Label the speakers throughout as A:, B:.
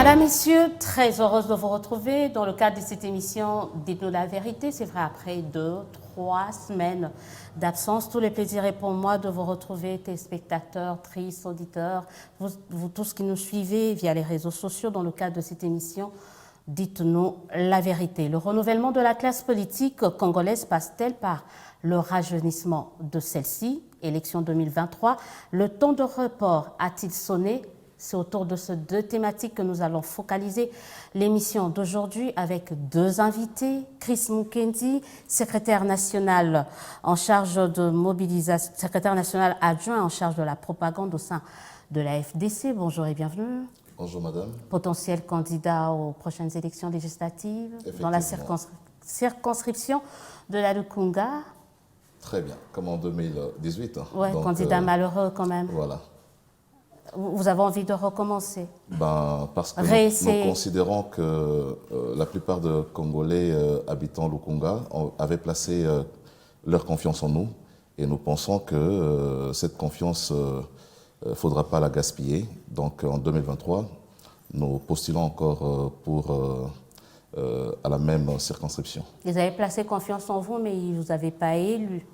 A: Madame, Messieurs, très heureuse de vous retrouver dans le cadre de cette émission Dites-nous la vérité. C'est vrai, après 2-3 semaines d'absence, tout le plaisir est pour moi de vous retrouver, téléspectateurs, tristes, auditeurs, vous tous qui nous suivez via les réseaux sociaux dans le cadre de cette émission Dites-nous la vérité. Le renouvellement de la classe politique congolaise passe-t-elle par le rajeunissement de celle-ci? Élection 2023, le temps de report a-t-il sonné? C'est autour de ces deux thématiques que nous allons focaliser l'émission d'aujourd'hui avec deux invités. Chris Mukendi, secrétaire national en charge de mobilisation, secrétaire national adjoint en charge de la propagande au sein de la FDC. Bonjour et bienvenue.
B: Bonjour madame.
A: Potentiel candidat aux prochaines élections législatives dans la circonscription de la Lukunga.
B: Très bien, comme en 2018.
A: Oui, candidat malheureux quand même.
B: Voilà.
A: Vous avez envie de recommencer?
B: Parce que nous considérons que la plupart des Congolais habitant Lukunga avaient placé leur confiance en nous et nous pensons que cette confiance ne faudra pas la gaspiller. Donc en 2023, nous postulons encore à la même circonscription.
A: Vous avez placé confiance en vous, mais ils ne vous avaient pas élu.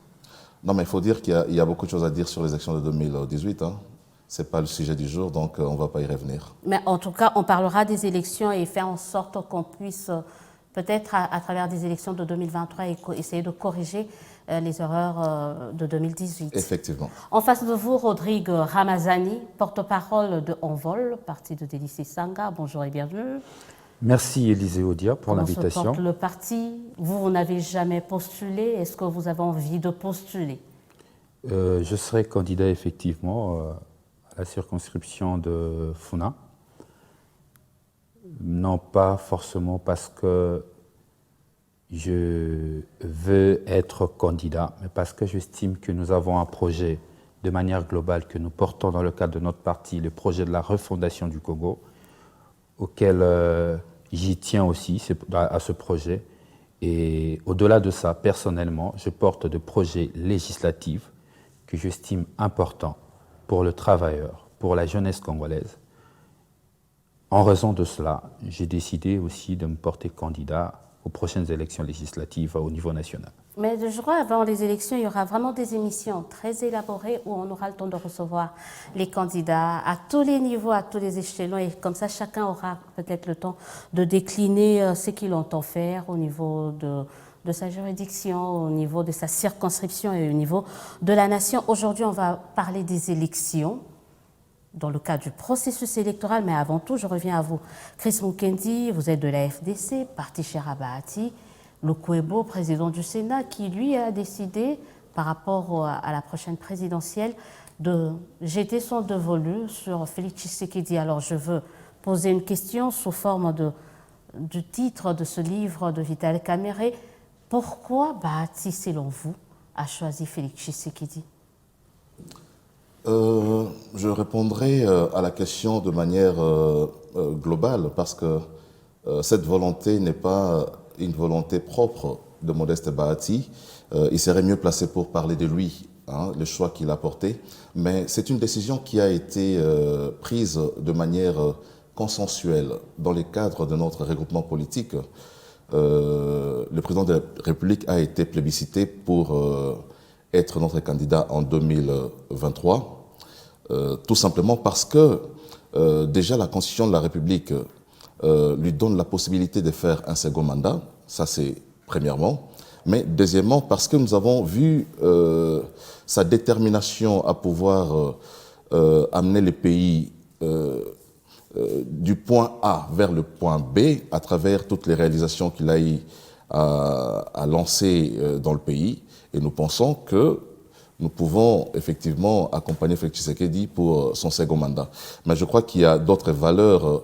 B: Non, mais il faut dire qu'il y a beaucoup de choses à dire sur les élections de 2018. Ce n'est pas le sujet du jour, donc on ne va pas y revenir.
A: Mais en tout cas, on parlera des élections et faire en sorte qu'on puisse, peut-être à travers des élections de 2023, essayer de corriger les erreurs de 2018.
B: Effectivement.
A: En face de vous, Rodrigue Ramazani, porte-parole de Envol, parti de Délicie Sanga. Bonjour et bienvenue.
C: Merci Élisée Odia pour l'invitation.
A: Comment se porte le parti? Vous n'avez jamais postulé. Est-ce que vous avez envie de postuler?
C: Je serai candidat effectivement à la circonscription de Funa. Non pas forcément parce que je veux être candidat, mais parce que j'estime que nous avons un projet de manière globale que nous portons dans le cadre de notre parti, le projet de la refondation du Congo, auquel j'y tiens aussi à ce projet. Et au-delà de ça, personnellement, je porte des projets législatifs que j'estime importants pour le travailleur, pour la jeunesse congolaise. En raison de cela, j'ai décidé aussi de me porter candidat aux prochaines élections législatives au niveau national.
A: Mais je crois qu'avant les élections, il y aura vraiment des émissions très élaborées où on aura le temps de recevoir les candidats à tous les niveaux, à tous les échelons. Et comme ça, chacun aura peut-être le temps de décliner ce qu'il entend faire au niveau de sa juridiction, au niveau de sa circonscription et au niveau de la nation. Aujourd'hui, on va parler des élections dans le cadre du processus électoral. Mais avant tout, je reviens à vous. Chris Mukendi, vous êtes de la FDC, parti Cherabahati. Lukwebo, président du Sénat, qui lui a décidé, par rapport à la prochaine présidentielle, de jeter son dévolu sur Félix Tshisekedi. Alors je veux poser une question sous forme du titre de ce livre de Vital Kamerhe. Pourquoi Bahati, selon vous, a choisi Félix Tshisekedi?
B: Je répondrai à la question de manière globale parce que cette volonté n'est pas une volonté propre de Modeste Bahati. Il serait mieux placé pour parler de lui, le choix qu'il a porté. Mais c'est une décision qui a été prise de manière consensuelle dans le cadre de notre regroupement politique. Le président de la République a été plébiscité pour être notre candidat en 2023, tout simplement parce que déjà la Constitution de la République lui donne la possibilité de faire un second mandat, ça c'est premièrement, mais deuxièmement parce que nous avons vu sa détermination à pouvoir amener le pays du point A vers le point B à travers toutes les réalisations qu'il a eu à lancer dans le pays, et nous pensons que nous pouvons effectivement accompagner Félix Tshisekedi pour son second mandat. Mais je crois qu'il y a d'autres valeurs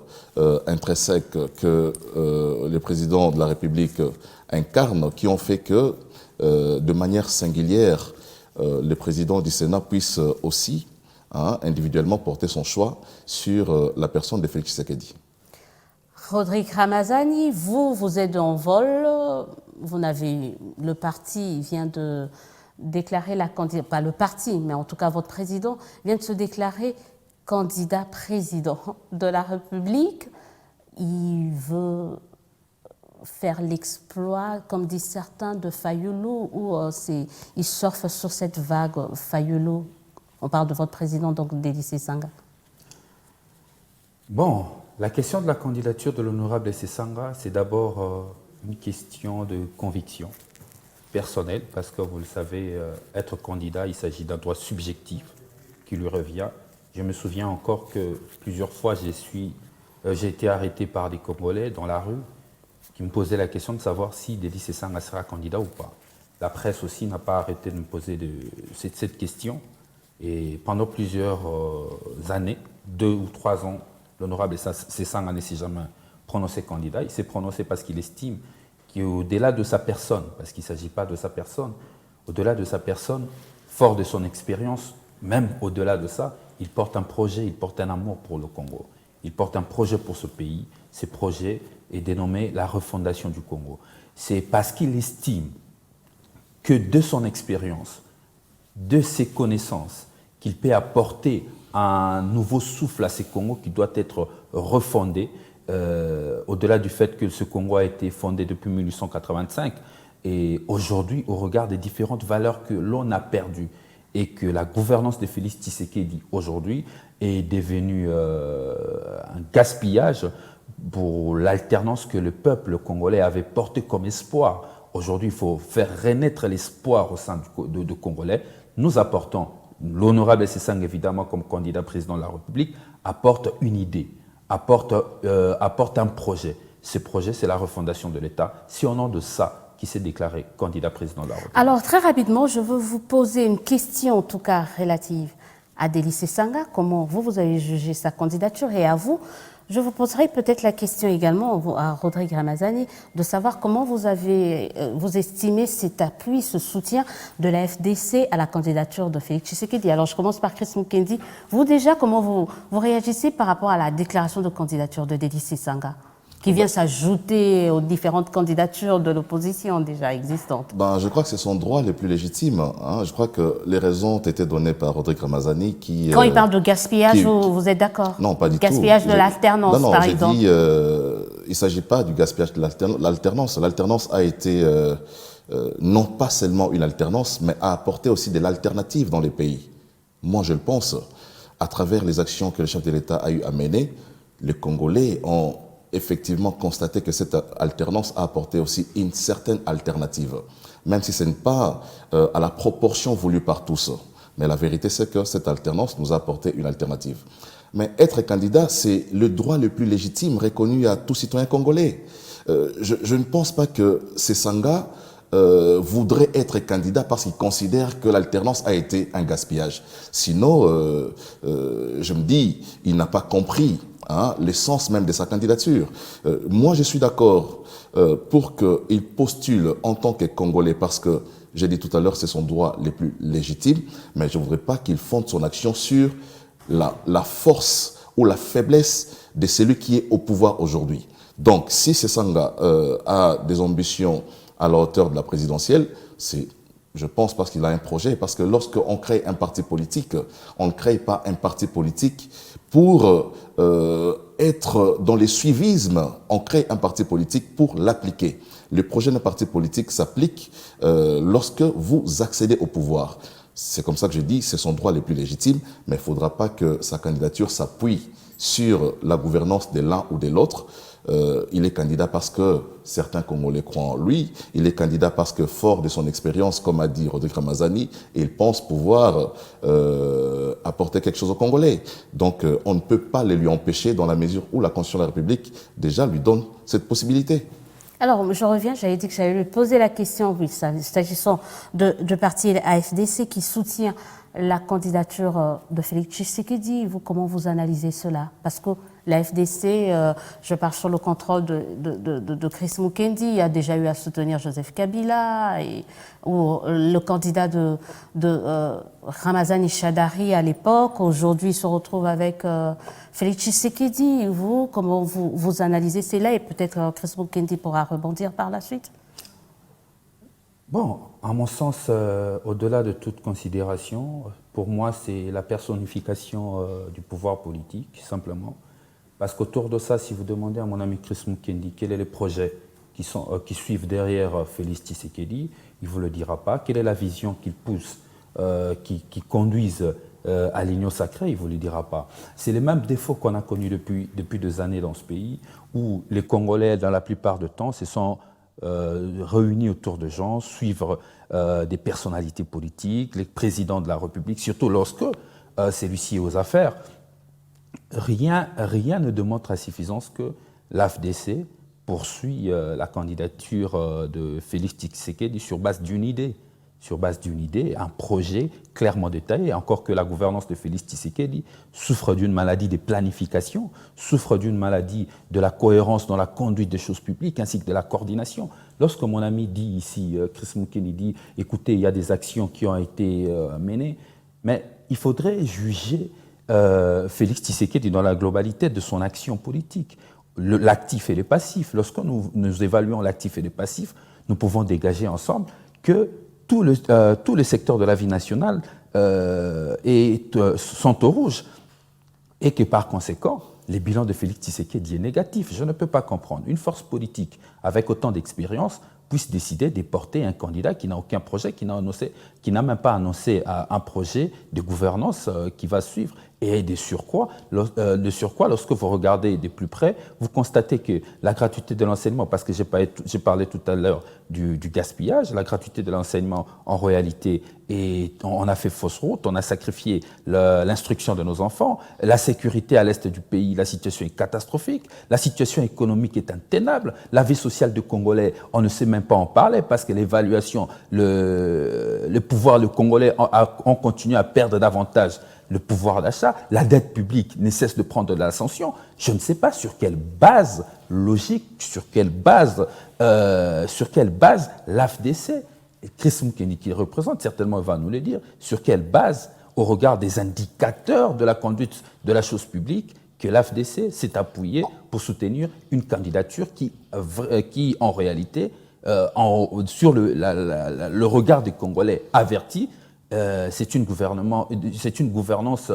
B: intrinsèques que le président de la République incarne qui ont fait que, de manière singulière, le président du Sénat puisse aussi individuellement porter son choix sur la personne de Félix Tshisekedi.
A: Rodrigue Ramazani, vous êtes en vol. Le parti vient de déclarer la candidature, pas le parti, mais en tout cas votre président vient de se déclarer candidat président de la République. il veut faire l'exploit, comme disent certains, de Fayulu, ou il surfe sur cette vague Fayulu? On parle de votre président, donc Dédi Sesanga.
C: Bon, la question de la candidature de l'honorable Sesanga, c'est d'abord une question de conviction personnelle, parce que vous le savez, être candidat, il s'agit d'un droit subjectif qui lui revient. Je me souviens encore que plusieurs fois, j'ai été arrêté par des Congolais dans la rue qui me posaient la question de savoir si Dédi Sesanga sera candidat ou pas. La presse aussi n'a pas arrêté de me poser cette question. Et pendant plusieurs années, 2 ou 3 ans, l'honorable Sesanga ne s'est jamais prononcé candidat. Il s'est prononcé parce qu'il estime qu'au-delà de sa personne, parce qu'il ne s'agit pas de sa personne, au-delà de sa personne, fort de son expérience, même au-delà de ça, il porte un projet, il porte un amour pour le Congo. Il porte un projet pour ce pays. Ce projet est dénommé la refondation du Congo. C'est parce qu'il estime que de son expérience, de ses connaissances, qu'il peut apporter un nouveau souffle à ce Congo qui doit être refondé, au-delà du fait que ce Congo a été fondé depuis 1885, et aujourd'hui, au regard des différentes valeurs que l'on a perdues, et que la gouvernance de Félix Tshisekedi aujourd'hui est devenue un gaspillage pour l'alternance que le peuple congolais avait portée comme espoir. Aujourd'hui, il faut faire renaître l'espoir au sein de Congolais. Nous apportons, l'honorable Sesanga évidemment comme candidat président de la République, apporte une idée, apporte un projet. Ce projet, c'est la refondation de l'État. C'est au nom de ça qui s'est déclaré candidat président de la République.
A: Alors, très rapidement, je veux vous poser une question, en tout cas relative à Dédi Sesanga. Comment vous avez jugé sa candidature? Et à vous, je vous poserai peut-être la question également à Rodrigue Ramazani, de savoir comment vous estimez cet appui, ce soutien de la FDC à la candidature de Félix Tshisekedi. Alors, je commence par Chris Mukendi. Vous, déjà, comment vous réagissez par rapport à la déclaration de candidature de Dédi Sesanga, qui vient s'ajouter aux différentes candidatures de l'opposition déjà existantes?
B: Je crois que c'est son droit le plus légitime. Hein. Je crois que les raisons ont été données par Rodrigue Ramazani qui...
A: Quand il parle de gaspillage, vous êtes d'accord?
B: Non, pas du tout.
A: Gaspillage de l'alternance, par exemple.
B: Non, j'ai dit, il ne s'agit pas du gaspillage de l'alternance. L'alternance a été, non pas seulement une alternance, mais a apporté aussi de l'alternative dans les pays. Moi, je le pense. À travers les actions que le chef de l'État a eu à mener, les Congolais ont effectivement constaté que cette alternance a apporté aussi une certaine alternative, même si ce n'est pas à la proportion voulue par tous. Mais la vérité, c'est que cette alternance nous a apporté une alternative. Mais être candidat, c'est le droit le plus légitime reconnu à tout citoyen congolais. Je ne pense pas que Sesanga voudrait être candidat parce qu'il considère que l'alternance a été un gaspillage. Sinon, je me dis, il n'a pas compris l'essence même de sa candidature. Moi, je suis d'accord pour qu'il postule en tant que Congolais parce que, j'ai dit tout à l'heure, c'est son droit le plus légitime, mais je ne voudrais pas qu'il fonde son action sur la force ou la faiblesse de celui qui est au pouvoir aujourd'hui. Donc, si Sesanga a des ambitions à la hauteur de la présidentielle, c'est, je pense, parce qu'il a un projet, parce que lorsqu'on crée un parti politique, on ne crée pas un parti politique pour être dans les suivismes, on crée un parti politique pour l'appliquer. Le projet d'un parti politique s'applique lorsque vous accédez au pouvoir. C'est comme ça que je dis, c'est son droit le plus légitime, mais il ne faudra pas que sa candidature s'appuie sur la gouvernance de l'un ou de l'autre. Il est candidat parce que certains Congolais croient en lui. Il est candidat parce que, fort de son expérience, comme a dit Rodrigue Ramazani, il pense pouvoir apporter quelque chose aux Congolais. Donc, on ne peut pas le lui empêcher dans la mesure où la Constitution de la République déjà lui donne cette possibilité.
A: Alors, je reviens, j'avais dit que j'allais lui poser la question, oui, s'agissant de parti AFDC qui soutient la candidature de Félix Tshisekedi. Vous, comment vous analysez cela? Parce que la FDC, je parle sur le contrôle de Chris Mukendi, a déjà eu à soutenir Joseph Kabila, ou le candidat de Ramazani Shadari à l'époque, aujourd'hui se retrouve avec Félix Tshisekedi. Vous, comment vous analysez cela? Et peut-être Chris Mukendi pourra rebondir par la suite.
C: Bon, à mon sens, au-delà de toute considération, pour moi, c'est la personnification du pouvoir politique, simplement. Parce qu'autour de ça, si vous demandez à mon ami Chris Mukendi quels sont les projets qui suivent derrière Félix Tshisekedi, il ne vous le dira pas. Quelle est la vision qu'il pousse, qui conduise à l'union sacrée, il ne vous le dira pas. C'est les mêmes défauts qu'on a connus depuis 2 années dans ce pays, où les Congolais, dans la plupart du temps, se sont réunis autour de gens, suivre des personnalités politiques, les présidents de la République, surtout lorsque celui-ci est aux affaires. Rien ne démontre à suffisance que l'AFDC poursuit la candidature de Félix Tshisekedi sur base d'une idée. Sur base d'une idée, un projet clairement détaillé, encore que la gouvernance de Félix Tshisekedi souffre d'une maladie de planification, souffre d'une maladie de la cohérence dans la conduite des choses publiques, ainsi que de la coordination. Lorsque mon ami dit ici, Chris Mukendi dit, écoutez, il y a des actions qui ont été menées, mais il faudrait juger Félix Tshisekedi dans la globalité de son action politique, l'actif et le passif. Lorsque nous évaluons l'actif et le passif, nous pouvons dégager ensemble que tous les secteurs de la vie nationale sont au rouge et que par conséquent, le bilan de Félix Tshisekedi est négatif. Je ne peux pas comprendre. Une force politique avec autant d'expérience puisse décider de porter un candidat qui n'a aucun projet, qui n'a même pas annoncé un projet de gouvernance qui va suivre. Et de surcroît, lorsque vous regardez de plus près, vous constatez que la gratuité de l'enseignement, parce que j'ai parlé tout à l'heure du gaspillage, la gratuité de l'enseignement, en réalité, on a fait fausse route, on a sacrifié l'instruction de nos enfants, la sécurité à l'est du pays, la situation est catastrophique, la situation économique est intenable, la vie sociale du Congolais, on ne sait même pas en parler parce que l'évaluation, le pouvoir, le Congolais ont continué à perdre davantage le pouvoir d'achat, la dette publique ne cesse de prendre de l'ascension. Je ne sais pas sur quelle base logique, sur quelle base l'AFDC, Chris Mukendi qui le représente, certainement il va nous le dire, sur quelle base, au regard des indicateurs de la conduite de la chose publique, que l'AFDC s'est appuyé pour soutenir une candidature qui en réalité, sur le regard des Congolais avertis, c'est une gouvernance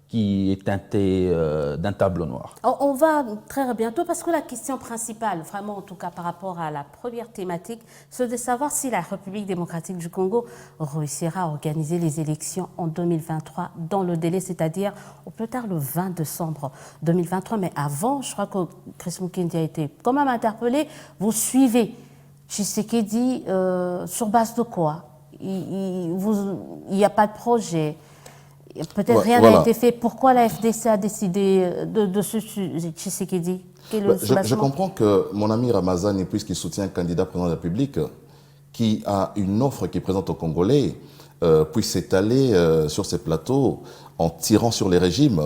C: qui est teintée d'un tableau noir.
A: On va très bientôt, parce que la question principale, vraiment en tout cas par rapport à la première thématique, c'est de savoir si la République démocratique du Congo réussira à organiser les élections en 2023 dans le délai, c'est-à-dire au plus tard le 20 décembre 2023. Mais avant, je crois que Chris Mukendi a été quand même interpellé. Vous suivez Tshisekedi sur base de quoi? Il n'y a pas de projet. Peut-être rien n'a été fait. Pourquoi la FDC a décidé de ce Tshisekedi?
B: Je comprends que mon ami Ramazani, puisqu'il soutient un candidat président de la République qui a une offre qui présente aux Congolais, puisse s'étaler sur ces plateaux en tirant sur les régimes,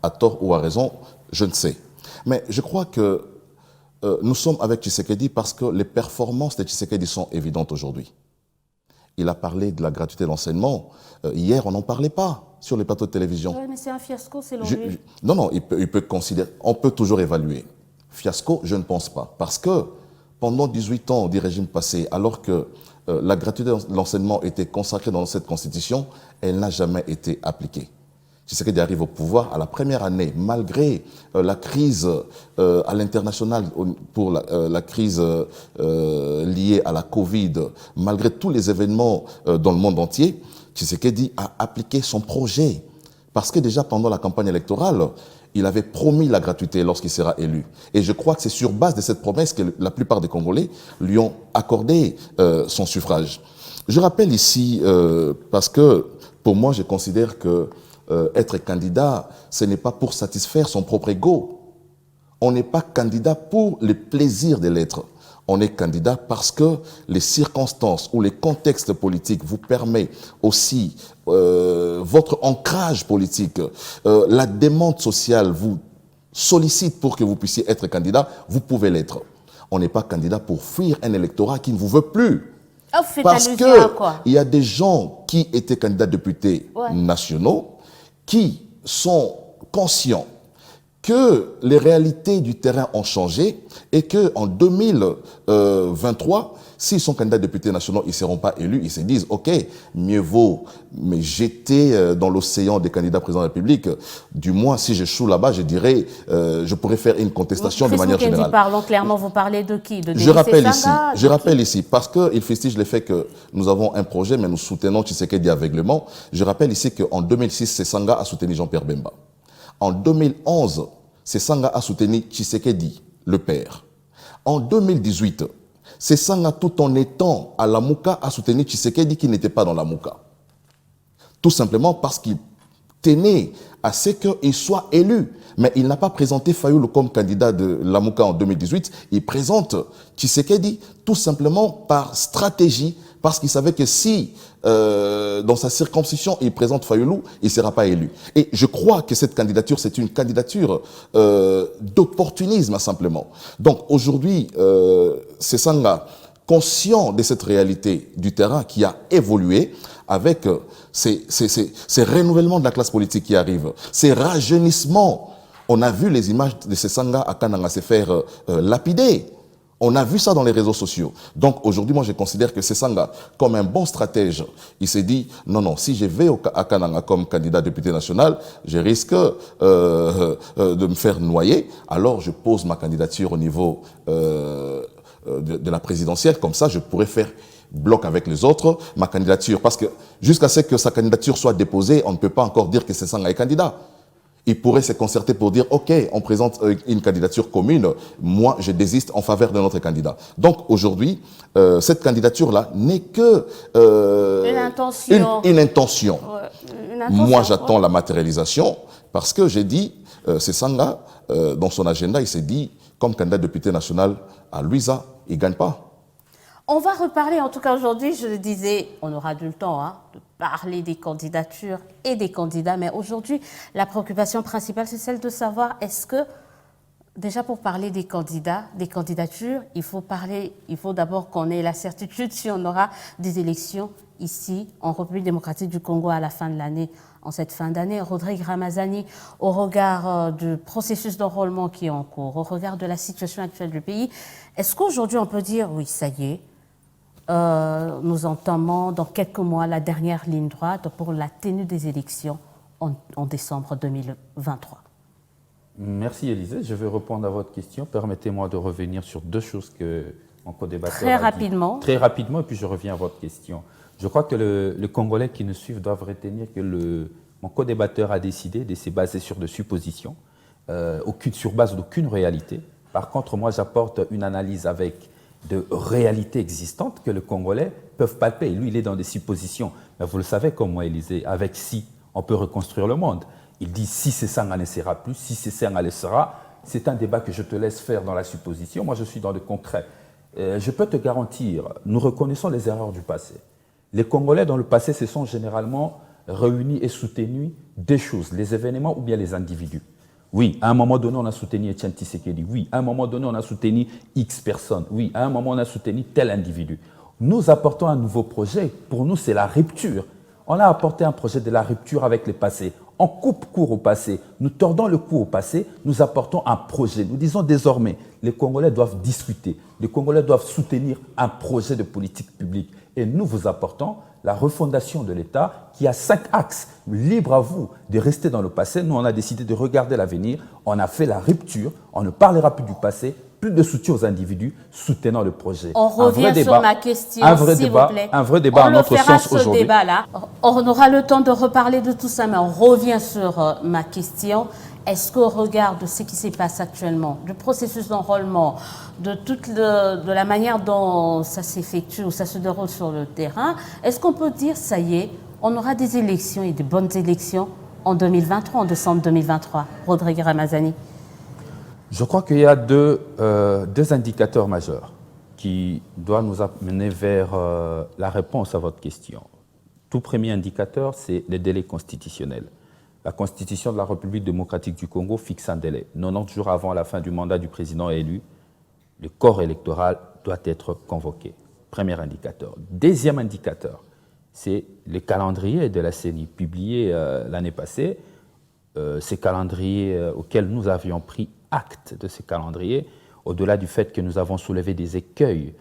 B: à tort ou à raison, je ne sais. Mais je crois que nous sommes avec Tshisekedi parce que les performances de Tshisekedi sont évidentes aujourd'hui. Il a parlé de la gratuité de l'enseignement. Hier, on n'en parlait pas sur les plateaux de télévision.
A: Oui, mais c'est un fiasco, selon lui.
B: Non, il peut considérer. On peut toujours évaluer. Fiasco, je ne pense pas. Parce que pendant 18 ans du régime passé, alors que la gratuité de l'enseignement était consacrée dans cette constitution, elle n'a jamais été appliquée. Tshisekedi arrive au pouvoir à la première année, malgré la crise à l'international, pour la crise liée à la Covid, malgré tous les événements dans le monde entier, Tshisekedi a appliqué son projet. Parce que déjà pendant la campagne électorale, il avait promis la gratuité lorsqu'il sera élu. Et je crois que c'est sur base de cette promesse que la plupart des Congolais lui ont accordé son suffrage. Je rappelle ici, parce que pour moi, je considère que être candidat, ce n'est pas pour satisfaire son propre ego. On n'est pas candidat pour le plaisir de l'être. On est candidat parce que les circonstances ou les contextes politiques vous permettent aussi votre ancrage politique, la demande sociale vous sollicite pour que vous puissiez être candidat, vous pouvez l'être. On n'est pas candidat pour fuir un électorat qui ne vous veut plus.
A: Oh, vous faites
B: parce
A: allusion à quoi?
B: qu'il y a des gens qui étaient candidats députés nationaux qui sont conscients que les réalités du terrain ont changé et qu'en 2023, s'ils sont candidats députés nationaux, ils ne seront pas élus, ils se disent, OK, mieux vaut me jeter dans l'océan des candidats présidents de la République. Du moins, si j'échoue là-bas, je dirais, je pourrais faire une contestation de manière générale.
A: Parlons clairement, vous parlez de qui? De
B: je rappelle ici, parce qu'il fustige le fait que nous avons un projet, mais nous soutenons Tshisekedi aveuglément. Je rappelle ici qu'en 2006, c'est Sanga a soutenu Jean-Pierre Bemba. En 2011, c'est Sanga a soutenu Tshisekedi, le père. En 2018, c'est Sanga, tout en étant à la Mouka, a soutenu Tshisekedi qui n'était pas dans la Mouka. Tout simplement parce qu'il tenait à ce qu'il soit élu. Mais il n'a pas présenté Fayoulou comme candidat de la Mouka en 2018. Il présente Tshisekedi tout simplement par stratégie, parce qu'il savait que si, dans sa circonscription, il présente Fayoulou, il ne sera pas élu. Et je crois que cette candidature, c'est une candidature d'opportunisme, simplement. Donc aujourd'hui, c'est Sanga, conscient de cette réalité du terrain qui a évolué, avec ces renouvellements de la classe politique qui arrivent, ces rajeunissements. On a vu les images de ces Sanga à Kananga se faire lapider. On a vu ça dans les réseaux sociaux. Donc aujourd'hui, moi je considère que c'est Sanga, comme un bon stratège, il s'est dit, non, si je vais à Kananga comme candidat député national, je risque de me faire noyer, alors je pose ma candidature au niveau de la présidentielle, comme ça je pourrais faire bloc avec les autres, ma candidature, parce que jusqu'à ce que sa candidature soit déposée, on ne peut pas encore dire que c'est Sanga est candidat. Il pourrait se concerter pour dire, OK, on présente une candidature commune, moi je désiste en faveur de notre candidat. Donc aujourd'hui, cette candidature-là n'est que une intention. Moi j'attends la matérialisation, parce que j'ai dit, c'est Sanga, dans son agenda, il s'est dit, comme candidat député national à Luisa, il ne gagne pas.
A: On va reparler, en tout cas aujourd'hui, je le disais, on aura du temps de parler des candidatures et des candidats, mais aujourd'hui, la préoccupation principale, c'est celle de savoir est-ce que, déjà pour parler des candidats, des candidatures, il faut d'abord qu'on ait la certitude si on aura des élections ici, en République démocratique du Congo, à la fin de l'année. En cette fin d'année, Rodrigue Ramazani, au regard du processus d'enrôlement qui est en cours, au regard de la situation actuelle du pays, est-ce qu'aujourd'hui on peut dire, oui, ça y est, nous entamons dans quelques mois la dernière ligne droite pour la tenue des élections en décembre 2023?
C: Merci Élisée. Je vais répondre à votre question. Permettez-moi de revenir sur deux choses que mon co-débatteur
A: Très rapidement.
C: Très rapidement, et puis je reviens à votre question. Je crois que les Congolais qui nous suivent doivent retenir que mon co-débatteur a décidé de se baser sur des suppositions, sur base d'aucune réalité. Par contre, moi, j'apporte une analyse avec de réalités existantes que les Congolais peuvent palper. Lui, il est dans des suppositions. Mais vous le savez comme moi, Élisée, avec si, on peut reconstruire le monde. Il dit si c'est ça, on ne sera plus, si c'est ça, on le sera. C'est un débat que je te laisse faire dans la supposition. Moi, je suis dans le concret. Je peux te garantir, nous reconnaissons les erreurs du passé. Les Congolais, dans le passé, se sont généralement réunis et soutenus des choses, les événements ou bien les individus. Oui, à un moment donné, on a soutenu Etienne Tshisekedi. Oui, à un moment donné, on a soutenu X personnes. Oui, à un moment, on a soutenu tel individu. Nous apportons un nouveau projet. Pour nous, c'est la rupture. On a apporté un projet de la rupture avec le passé. On coupe court au passé. Nous tordons le cou au passé. Nous apportons un projet. Nous disons désormais, les Congolais doivent discuter. Les Congolais doivent soutenir un projet de politique publique. Et nous vous apportons la refondation de l'État qui a 5 axes. Libre à vous de rester dans le passé. Nous, on a décidé de regarder l'avenir. On a fait la rupture. On ne parlera plus du passé. Plus de soutien aux individus soutenant le projet.
A: On revient sur ma question, s'il vous plaît.
C: Un vrai débat à notre sens aujourd'hui.
A: On aura le temps de reparler de tout ça, mais on revient sur ma question. Est-ce qu'au regard de ce qui se passe actuellement, du processus d'enrôlement, de la manière dont ça s'effectue ou ça se déroule sur le terrain, est-ce qu'on peut dire, ça y est, on aura des élections et des bonnes élections en 2023, en décembre 2023? Rodrigue Ramazani.
C: Je crois qu'il y a deux indicateurs majeurs qui doivent nous amener vers la réponse à votre question. Tout premier indicateur, c'est les délais constitutionnels. La Constitution de la République démocratique du Congo fixe un délai. 90 jours avant la fin du mandat du président élu, le corps électoral doit être convoqué. Premier indicateur. Deuxième indicateur, c'est le calendrier de la CENI publié l'année passée. ces calendriers auxquels nous avions pris acte de ces calendriers, au-delà du fait que nous avons soulevé des écueils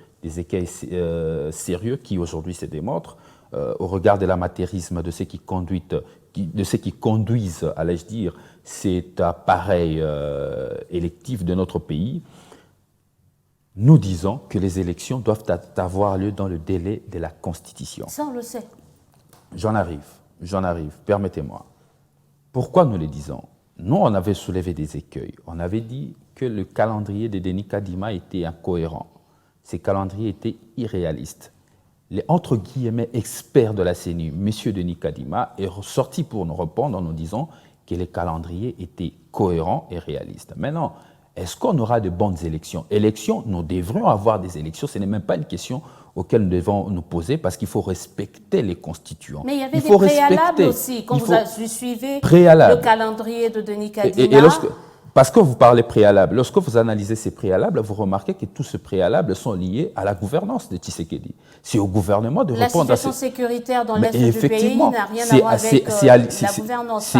C: sérieux qui aujourd'hui se démontrent, au regard de l'amateurisme de ceux qui conduisent, allais-je dire, cet appareil électif de notre pays, nous disons que les élections doivent avoir lieu dans le délai de la Constitution.
A: Ça, on le sait.
C: J'en arrive, permettez-moi. Pourquoi nous le disons? Nous, on avait soulevé des écueils. On avait dit que le calendrier de Denis Kadima était incohérent. Ces calendriers étaient irréalistes. Les entre guillemets experts de la CENI, M. Denis Kadima, est sorti pour nous répondre en nous disant que les calendriers étaient cohérents et réalistes. Maintenant, est-ce qu'on aura de bonnes élections? Élections, nous devrions avoir des élections. Ce n'est même pas une question auquel nous devons nous poser parce qu'il faut respecter les constituants.
A: Mais il y avait des préalables aussi, quand vous suivez le calendrier de Denis Kadima.
C: Parce que vous parlez préalable, lorsque vous analysez ces préalables, vous remarquez que tous ces préalables sont liés à la gouvernance de Tshisekedi. C'est au gouvernement de répondre à
A: La situation sécuritaire dans l'Est du pays n'a rien à voir avec la gouvernance.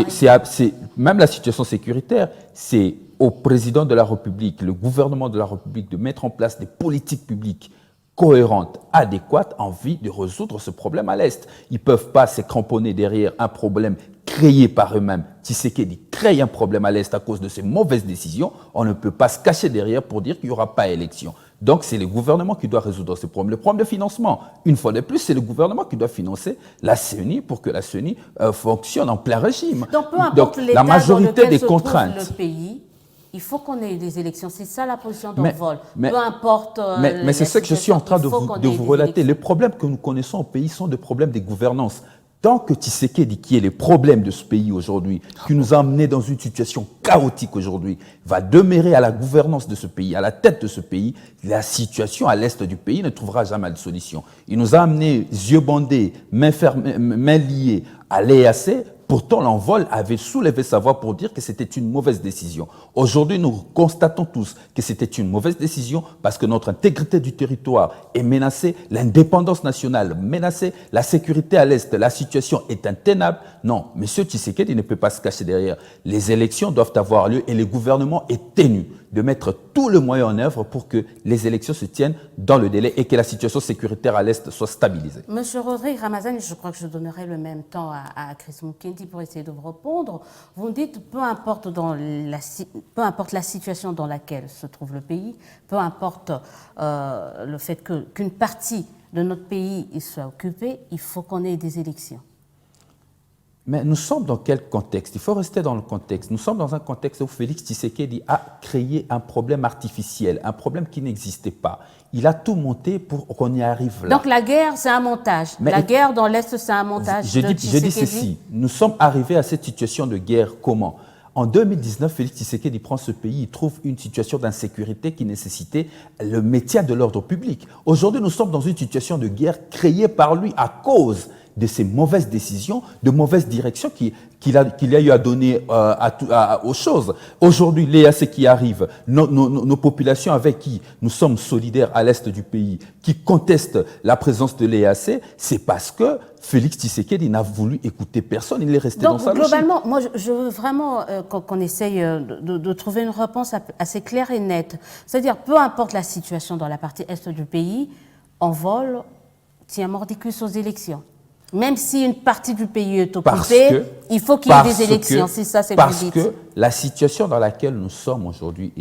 C: Même la situation sécuritaire, c'est au président de la République, le gouvernement de la République, de mettre en place des politiques publiques cohérentes, adéquates, en vue de résoudre ce problème à l'Est. Ils ne peuvent pas se cramponner derrière un problème créé par eux-mêmes. Tshisekedi crée un problème à l'Est à cause de ses mauvaises décisions. On ne peut pas se cacher derrière pour dire qu'il n'y aura pas élection. Donc, c'est le gouvernement qui doit résoudre ce problème. Le problème de financement, une fois de plus, c'est le gouvernement qui doit financer la CENI pour que la CENI fonctionne en plein régime.
A: Donc, peu importe l'état dans lequel se trouve le pays, il faut qu'on ait des élections. C'est ça la position d'envol. Peu importe.
C: Mais c'est ce que je suis en train de vous relater. Les problèmes que nous connaissons au pays sont des problèmes de gouvernance. Tant que Tshisekedi, qui est le problème de ce pays aujourd'hui, qui nous a amenés dans une situation chaotique aujourd'hui, va demeurer à la gouvernance de ce pays, à la tête de ce pays, la situation à l'est du pays ne trouvera jamais de solution. Il nous a amenés yeux bandés, mains liées à l'EAC. Pourtant, l'envol avait soulevé sa voix pour dire que c'était une mauvaise décision. Aujourd'hui, nous constatons tous que c'était une mauvaise décision parce que notre intégrité du territoire est menacée, l'indépendance nationale menacée, la sécurité à l'Est, la situation est intenable. Non, M. Tshisekedi ne peut pas se cacher derrière. Les élections doivent avoir lieu et le gouvernement est tenu de mettre tout le moyen en œuvre pour que les élections se tiennent dans le délai et que la situation sécuritaire à l'Est soit stabilisée.
A: Monsieur Rodrigue Ramazani, je crois que je donnerai le même temps à Chris Mukendi pour essayer de vous répondre. Vous me dites, peu importe la situation dans laquelle se trouve le pays, peu importe le fait qu'une partie de notre pays soit occupée, il faut qu'on ait des élections.
C: Mais nous sommes dans quel contexte? Il faut rester dans le contexte. Nous sommes dans un contexte où Félix Tshisekedi a créé un problème artificiel, un problème qui n'existait pas. Il a tout monté pour qu'on y arrive là.
A: Donc la guerre, c'est un montage. La guerre dans l'Est, c'est un montage.
C: Je dis ceci, nous sommes arrivés à cette situation de guerre comment? En 2019, Félix Tshisekedi prend ce pays, il trouve une situation d'insécurité qui nécessitait le maintien de l'ordre public. Aujourd'hui, nous sommes dans une situation de guerre créée par lui à cause de ces mauvaises décisions, de mauvaises directions qu'il a eu à donner aux choses. Aujourd'hui, l'EAC qui arrive, nos populations avec qui nous sommes solidaires à l'est du pays, qui contestent la présence de l'EAC, c'est parce que Félix Tshisekedi n'a voulu écouter personne, il est resté dans sa logique.
A: Donc, globalement, moi, je veux vraiment qu'on essaye de trouver une réponse assez claire et nette. C'est-à-dire, peu importe la situation dans la partie est du pays, Envol tient mordicus aux élections. Même si une partie du pays est occupée, il faut qu'il y ait des élections. C'est ça, c'est
C: parce que la situation dans laquelle nous sommes aujourd'hui,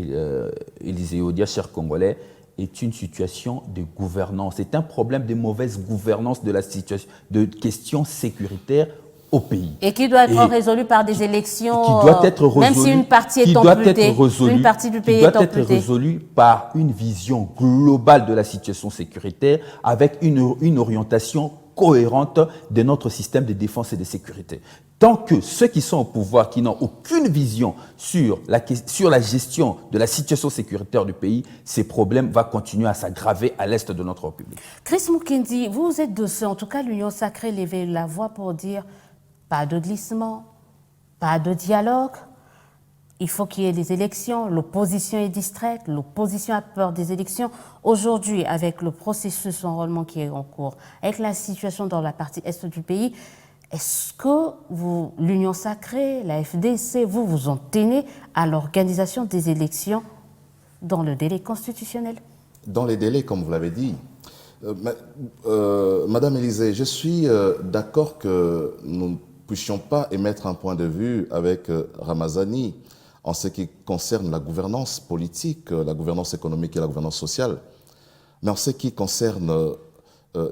C: Élisée Odia, chers Congolais, est une situation de gouvernance. C'est un problème de mauvaise gouvernance de la situation, de questions sécuritaires au pays.
A: Et qui doit être résolu par des élections,
C: qui doit être résolu,
A: même si une partie est amputée, une partie du pays est amputée.
C: Qui doit être résolu par une vision globale de la situation sécuritaire avec une orientation cohérente de notre système de défense et de sécurité. Tant que ceux qui sont au pouvoir, qui n'ont aucune vision sur la gestion de la situation sécuritaire du pays, ces problèmes vont continuer à s'aggraver à l'est de notre République.
A: Chris Mukendi, vous êtes de ceux, en tout cas l'Union sacrée levait la voix pour dire pas de glissement, pas de dialogue. Il faut qu'il y ait des élections, l'opposition est distraite, l'opposition a peur des élections. Aujourd'hui, avec le processus d'enrôlement qui est en cours, avec la situation dans la partie est du pays, Est-ce que l'Union sacrée, la FDC, vous vous en tenez à l'organisation des élections dans le délai constitutionnel?
B: Dans les délais, comme vous l'avez dit. Madame Élisée, je suis d'accord que nous ne puissions pas émettre un point de vue avec Ramazani en ce qui concerne la gouvernance politique, la gouvernance économique et la gouvernance sociale. Mais en ce qui concerne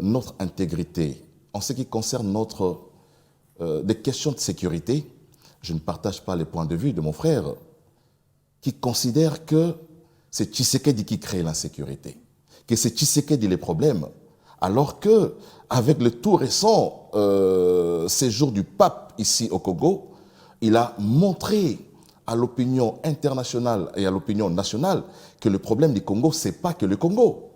B: notre intégrité, en ce qui concerne des questions de sécurité, je ne partage pas les points de vue de mon frère qui considère que c'est Tshisekedi qui crée l'insécurité, que c'est Tshisekedi les problèmes, alors que avec le tout récent séjour du pape ici au Congo, il a montré à l'opinion internationale et à l'opinion nationale que le problème du Congo, ce n'est pas que le Congo.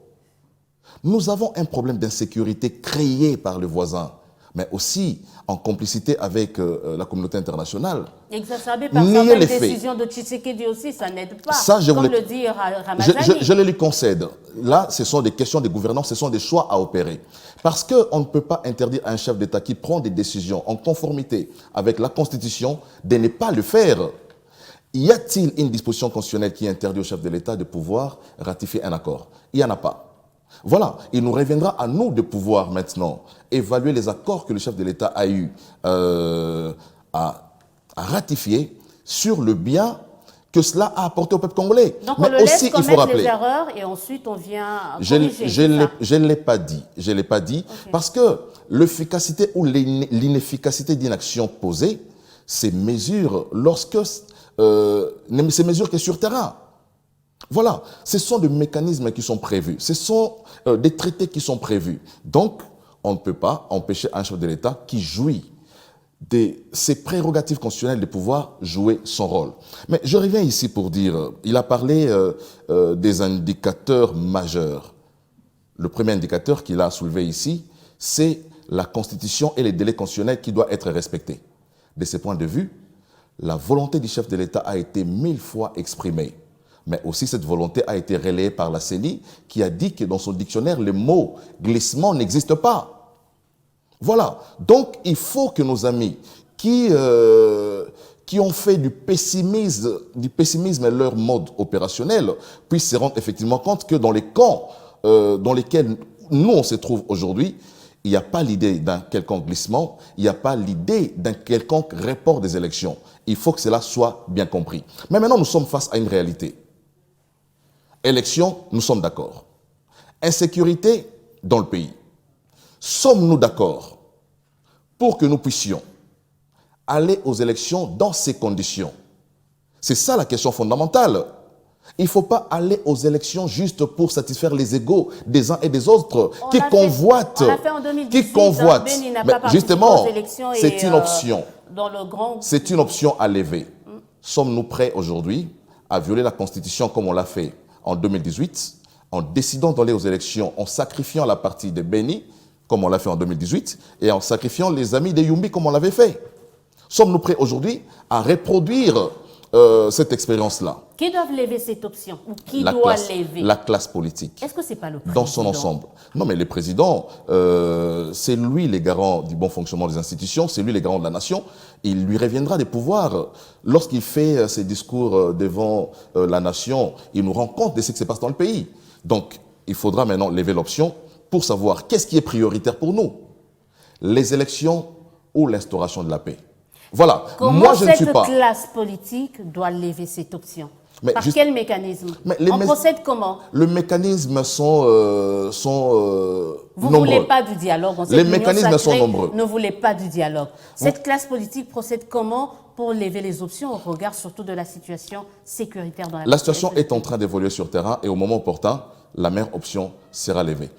B: Nous avons un problème d'insécurité créé par le voisin, mais aussi en complicité avec la communauté internationale.
A: Exacerbé par certaines décisions de Tshisekedi aussi, ça n'aide pas,
B: ça,
A: comme le dit Ramazani.
B: Je le lui concède. Là, ce sont des questions de gouvernance, ce sont des choix à opérer. Parce qu'on ne peut pas interdire à un chef d'État qui prend des décisions en conformité avec la Constitution de ne pas le faire. Y a-t-il une disposition constitutionnelle qui interdit au chef de l'État de pouvoir ratifier un accord? Il n'y en a pas. Voilà, il nous reviendra à nous de pouvoir maintenant évaluer les accords que le chef de l'État a eu à ratifier sur le bien que cela a apporté au peuple congolais.
A: Donc on le laisse commettre les erreurs et ensuite on vient corriger.
B: Je ne l'ai pas dit. Je ne l'ai pas dit parce que l'efficacité ou l'inefficacité d'une action posée, ces mesures, ces mesures qui sont sur terrain. Voilà, ce sont des mécanismes qui sont prévus, ce sont des traités qui sont prévus. Donc, on ne peut pas empêcher un chef de l'État qui jouit de ses prérogatives constitutionnelles de pouvoir jouer son rôle. Mais je reviens ici pour dire, il a parlé des indicateurs majeurs. Le premier indicateur qu'il a soulevé ici, c'est la Constitution et les délais constitutionnels qui doivent être respectés. De ce point de vue, la volonté du chef de l'État a été 1000 fois exprimée. Mais aussi cette volonté a été relayée par la CENI qui a dit que dans son dictionnaire, le mot glissement n'existe pas. Voilà. Donc, il faut que nos amis qui ont fait du pessimisme leur mode opérationnel puissent se rendre effectivement compte que dans les camps dans lesquels nous on se trouve aujourd'hui, il n'y a pas l'idée d'un quelconque glissement, il n'y a pas l'idée d'un quelconque report des élections. Il faut que cela soit bien compris. Mais maintenant, nous sommes face à une réalité. Élections, nous sommes d'accord. Insécurité dans le pays. Sommes-nous d'accord pour que nous puissions aller aux élections dans ces conditions? C'est ça la question fondamentale. Il ne faut pas aller aux élections juste pour satisfaire les égos des uns et des autres qui convoitent.
A: On l'a fait en 2018.
B: Qui convoitent.
A: Beni n'a
B: Mais
A: pas
B: justement,
A: aux élections
B: c'est une option.
A: Dans le grand...
B: C'est une option à lever. Sommes-nous prêts aujourd'hui à violer la Constitution comme on l'a fait en 2018, en décidant d'aller aux élections, en sacrifiant la partie de Beni, comme on l'a fait en 2018, et en sacrifiant les amis de Yumbi, comme on l'avait fait? Sommes-nous prêts aujourd'hui à reproduire cette expérience-là?
A: Qui doit lever cette option? Ou qui doit lever?
B: La classe politique.
A: Est-ce que ce n'est pas le président?
B: Dans son ensemble. Non, mais le président, c'est lui le garant du bon fonctionnement des institutions, c'est lui le garant de la nation. Il lui reviendra des pouvoirs. Lorsqu'il fait ses discours devant la nation, il nous rend compte de ce qui se passe dans le pays. Donc, il faudra maintenant lever l'option pour savoir qu'est-ce qui est prioritaire pour nous. Les élections ou l'instauration de la paix. Voilà.
A: Comment
B: moi, je ne suis pas...
A: cette classe politique doit lever cette option?
B: Mais
A: par quel mécanisme? On procède comment?
B: Les mécanismes sont
A: Vous ne
B: nombreux.
A: voulez pas du dialogue.
B: Les mécanismes sont nombreux.
A: Ne voulez pas du dialogue. Cette classe politique procède comment pour lever les options au regard surtout de la situation sécuritaire dans
B: la situation est en train d'évoluer sur terrain et au moment opportun, la meilleure option sera levée.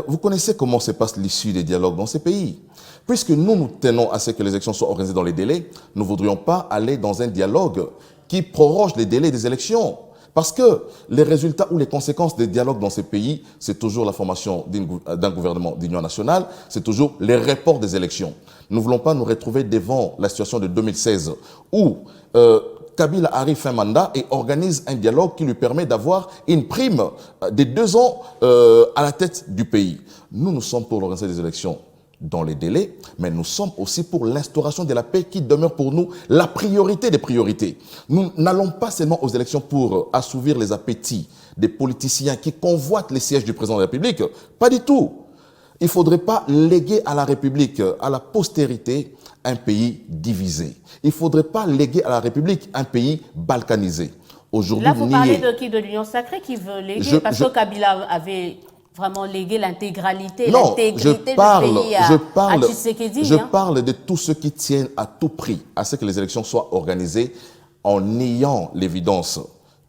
B: Vous connaissez comment se passe l'issue des dialogues dans ces pays? Puisque nous tenons à ce que les élections soient organisées dans les délais, nous ne voudrions pas aller dans un dialogue qui proroge les délais des élections. Parce que les résultats ou les conséquences des dialogues dans ces pays, c'est toujours la formation d'un gouvernement d'union nationale, c'est toujours les reports des élections. Nous ne voulons pas nous retrouver devant la situation de 2016 où Kabila arrive fin mandat et organise un dialogue qui lui permet d'avoir une prime de 2 ans à la tête du pays. Nous sommes pour l'organisation des élections dans les délais, mais nous sommes aussi pour l'instauration de la paix qui demeure pour nous la priorité des priorités. Nous n'allons pas seulement aux élections pour assouvir les appétits des politiciens qui convoitent les sièges du président de la République. Pas du tout. Il ne faudrait pas léguer à la République, à la postérité, un pays divisé. Il ne faudrait pas léguer à la République un pays balkanisé. Aujourd'hui,
A: là, vous parlez de qui? De l'Union sacrée qui veut léguer? Parce que Kabila avait vraiment légué l'intégralité du pays à Tshisekedi.
B: Je parle de tous ceux qui tiennent à tout prix à ce que les élections soient organisées en niant l'évidence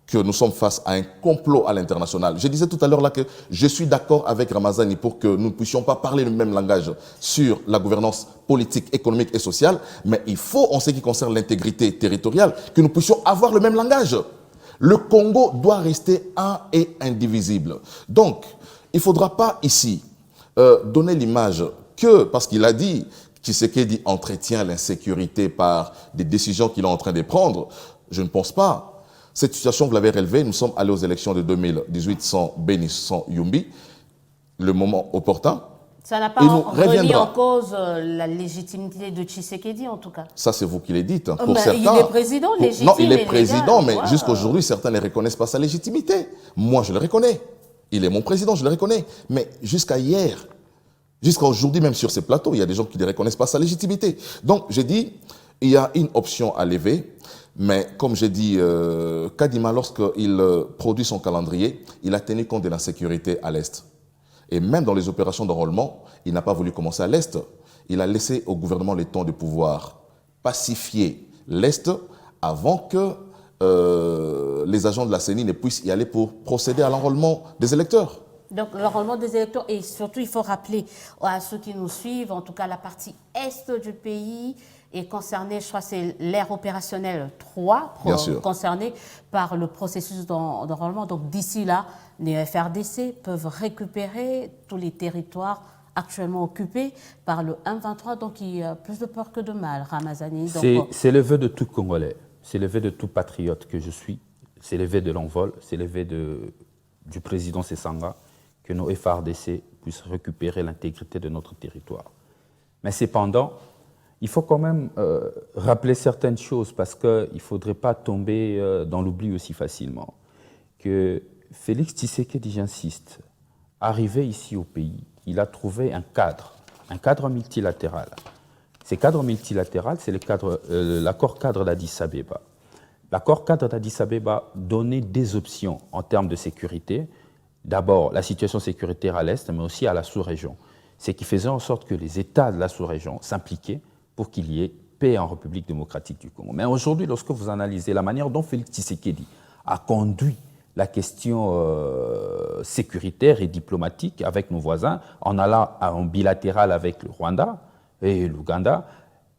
B: que nous sommes face à un complot à l'international. Je disais tout à l'heure là que je suis d'accord avec Ramazani pour que nous ne puissions pas parler le même langage sur la gouvernance politique, économique et sociale, mais il faut, en ce qui concerne l'intégrité territoriale, que nous puissions avoir le même langage. Le Congo doit rester un et indivisible. Donc, il ne faudra pas ici donner l'image que, parce qu'il a dit, Tshisekedi entretient l'insécurité par des décisions qu'il est en train de prendre. Je ne pense pas. Cette situation, vous l'avez relevée, nous sommes allés aux élections de 2018 sans Béni, sans Yumbi, le moment opportun.
A: Ça n'a pas remis en cause la légitimité de Tshisekedi, en tout cas.
B: Ça, c'est vous qui l'avez dit. Pour certains,
A: il est président légitime.
B: Non, il est président, mais jusqu'à aujourd'hui, certains ne reconnaissent pas sa légitimité. Moi, je le reconnais. Il est mon président, je le reconnais. Mais jusqu'à hier, jusqu'à aujourd'hui, même sur ces plateaux, il y a des gens qui ne reconnaissent pas sa légitimité. Donc, j'ai dit, il y a une option à lever. Mais comme j'ai dit, Kadima, lorsqu'il produit son calendrier, il a tenu compte de l'insécurité à l'Est. Et même dans les opérations d'enrôlement, il n'a pas voulu commencer à l'Est. Il a laissé au gouvernement le temps de pouvoir pacifier l'Est avant que les agents de la CENI ne puissent y aller pour procéder à l'enrôlement des électeurs.
A: Donc l'enrôlement des électeurs, et surtout il faut rappeler à ceux qui nous suivent, en tout cas la partie Est du pays est concernée, je crois que c'est l'ère opérationnelle 3, concernée par le processus d'enrôlement. Donc d'ici là, les FRDC peuvent récupérer tous les territoires actuellement occupés par le M23, donc il y a plus de peur que de mal, Ramazani.
C: C'est le vœu de tout Congolais, c'est le vœu de tout patriote que je suis, c'est le vœu de l'envol, c'est le vœu du président Sessanga, que nos FRDC puissent récupérer l'intégrité de notre territoire. Mais cependant, il faut quand même rappeler certaines choses parce qu'il ne faudrait pas tomber dans l'oubli aussi facilement. Que Félix Tshisekedi, j'insiste, arrivé ici au pays, il a trouvé un cadre multilatéral. Ces cadres multilatéraux, c'est l'accord cadre d'Addis Abeba. L'accord cadre d'Addis Abeba donnait des options en termes de sécurité. D'abord, la situation sécuritaire à l'Est, mais aussi à la sous-région. Ce qui faisait en sorte que les États de la sous-région s'impliquaient pour qu'il y ait paix en République démocratique du Congo. Mais aujourd'hui, lorsque vous analysez la manière dont Félix Tshisekedi a conduit la question sécuritaire et diplomatique avec nos voisins, en allant en bilatéral avec le Rwanda et l'Ouganda,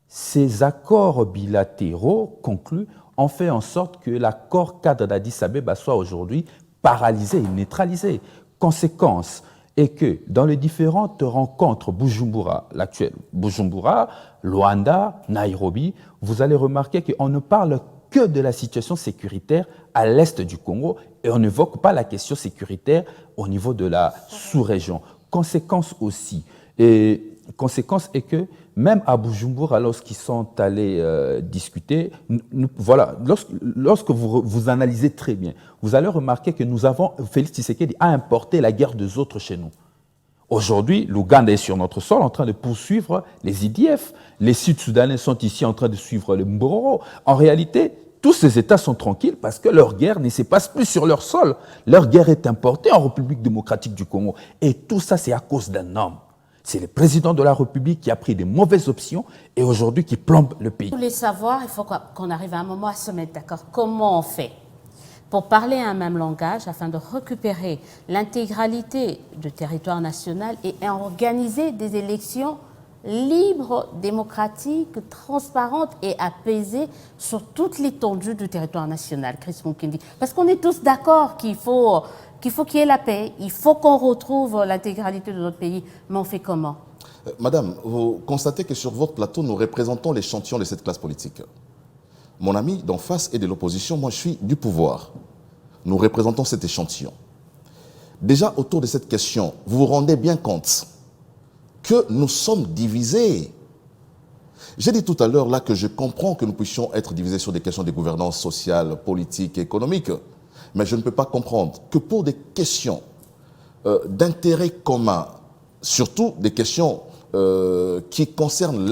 C: ces accords bilatéraux conclus ont fait en sorte que l'accord cadre d'Addis Abeba soit aujourd'hui paralysé et neutralisé. Conséquence est que dans les différentes rencontres Bujumbura, l'actuel Bujumbura, Luanda, Nairobi, vous allez remarquer qu'on ne parle que de la situation sécuritaire à l'est du Congo et on n'évoque pas la question sécuritaire au niveau de la sous-région. Conséquence aussi, conséquence est que même à Bujumbura, lorsqu'ils sont allés discuter, voilà, lorsque vous analysez très bien, vous allez remarquer que nous avons, Félix Tshisekedi a importé la guerre des autres chez nous. Aujourd'hui, l'Ouganda est sur notre sol en train de poursuivre les IDF. Les Sud-Soudanais sont ici en train de suivre les Mboro. En réalité, tous ces États sont tranquilles parce que leur guerre ne se passe plus sur leur sol. Leur guerre est importée en République démocratique du Congo. Et tout ça, c'est à cause d'un homme. C'est le président de la République qui a pris des mauvaises options et aujourd'hui qui plombe le pays.
A: Vous voulez savoir, il faut qu'on arrive à un moment à se mettre d'accord. Comment on fait pour parler un même langage afin de récupérer l'intégralité du territoire national et organiser des élections libres, démocratiques, transparentes et apaisées sur toute l'étendue du territoire national, Chris Mukindi. Parce qu'on est tous d'accord qu'il faut qu'il y ait la paix, il faut qu'on retrouve l'intégralité de notre pays, mais on fait comment?
B: Madame, vous constatez que sur votre plateau, nous représentons l'échantillon de cette classe politique. Mon ami d'en face et de l'opposition, moi je suis du pouvoir. Nous représentons cet échantillon. Déjà autour de cette question, vous vous rendez bien compte que nous sommes divisés. J'ai dit tout à l'heure là que je comprends que nous puissions être divisés sur des questions de gouvernance sociale, politique et économique, mais je ne peux pas comprendre que pour des questions d'intérêt commun, surtout des questions qui concernent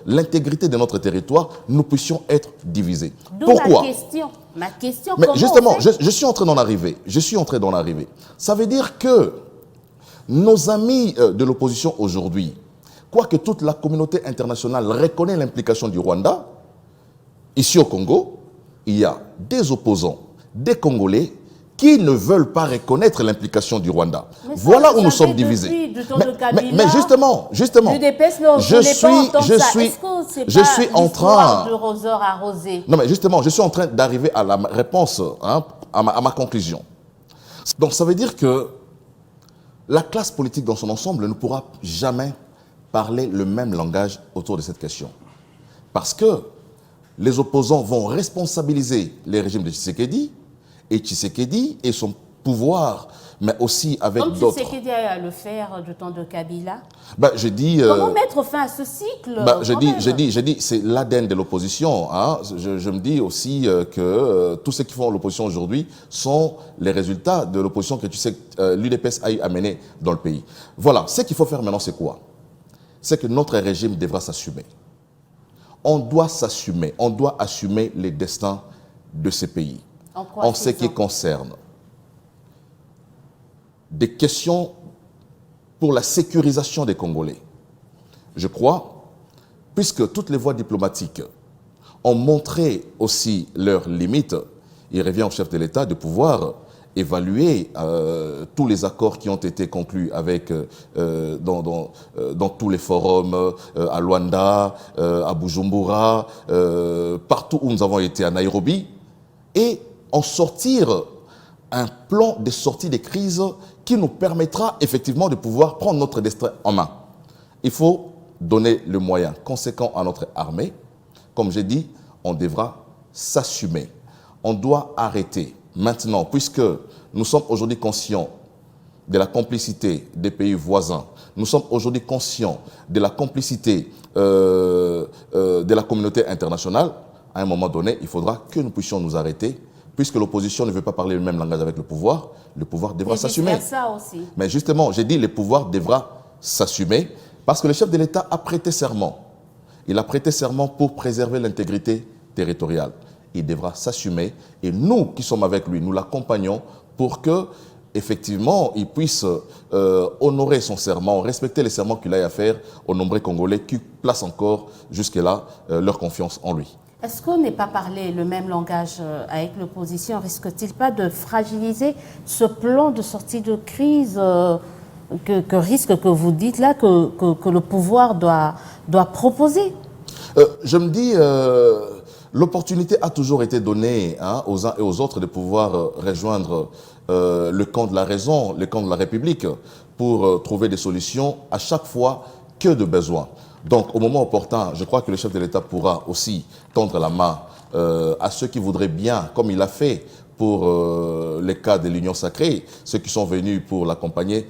B: l'intégrité de notre territoire, nous puissions être divisés. Pourquoi?
A: Ma question,
B: mais justement,
A: on fait?
B: je suis en train d'en arriver. Ça veut dire que nos amis de l'opposition aujourd'hui, quoique toute la communauté internationale reconnaît l'implication du Rwanda, ici au Congo, il y a des opposants, des Congolais, qui ne veulent pas reconnaître l'implication du Rwanda. Voilà où nous sommes divisés. Mais justement, je suis en train... Non, mais justement, je suis en train d'arriver à la réponse, hein, à ma conclusion. Donc ça veut dire que la classe politique dans son ensemble ne pourra jamais parler le même langage autour de cette question. Parce que les opposants vont responsabiliser les régimes de Tshisekedi, et Tshisekedi et son pouvoir, mais aussi avec d'autres.
A: Comme Tshisekedi a le faire du temps de Kabila.
B: Comment
A: mettre fin à ce cycle?
B: J'ai dit, c'est l'ADN de l'opposition. Hein. Je me dis aussi que tous ceux qui font l'opposition aujourd'hui sont les résultats de l'opposition que l'UDPS a amené dans le pays. Voilà, ce qu'il faut faire maintenant, c'est quoi? C'est que notre régime devra s'assumer. On doit s'assumer, on doit assumer les destins de ces pays. En ce qui concerne des questions pour la sécurisation des Congolais. Je crois, puisque toutes les voies diplomatiques ont montré aussi leurs limites, il revient au chef de l'État de pouvoir évaluer tous les accords qui ont été conclus avec, dans tous les forums, à Luanda, à Bujumbura, partout où nous avons été, à Nairobi, et en sortir un plan de sortie des crises qui nous permettra effectivement de pouvoir prendre notre destin en main. Il faut donner le moyen conséquent à notre armée. Comme j'ai dit, on devra s'assumer. On doit arrêter maintenant, puisque nous sommes aujourd'hui conscients de la complicité des pays voisins. Nous sommes aujourd'hui conscients de la complicité de la communauté internationale. À un moment donné, il faudra que nous puissions nous arrêter. Puisque l'opposition ne veut pas parler le même langage avec le pouvoir devra s'assumer. Mais justement, j'ai dit le pouvoir devra s'assumer parce que le chef de l'État a prêté serment. Il a prêté serment pour préserver l'intégrité territoriale. Il devra s'assumer et nous qui sommes avec lui, nous l'accompagnons pour que, effectivement, il puisse honorer son serment, respecter les serments qu'il a à faire aux nombreux Congolais qui placent encore jusque-là leur confiance en lui.
A: Est-ce qu'on n'est pas parlé le même langage avec l'opposition? Risque-t-il pas de fragiliser ce plan de sortie de crise que vous dites là, que le pouvoir doit proposer?
B: Je me dis, l'opportunité a toujours été donnée aux uns et aux autres de pouvoir rejoindre le camp de la raison, le camp de la République, pour trouver des solutions à chaque fois que de besoin. Donc, au moment opportun, je crois que le chef de l'État pourra aussi tendre la main à ceux qui voudraient bien, comme il a fait pour les cas de l'Union sacrée. Ceux qui sont venus pour l'accompagner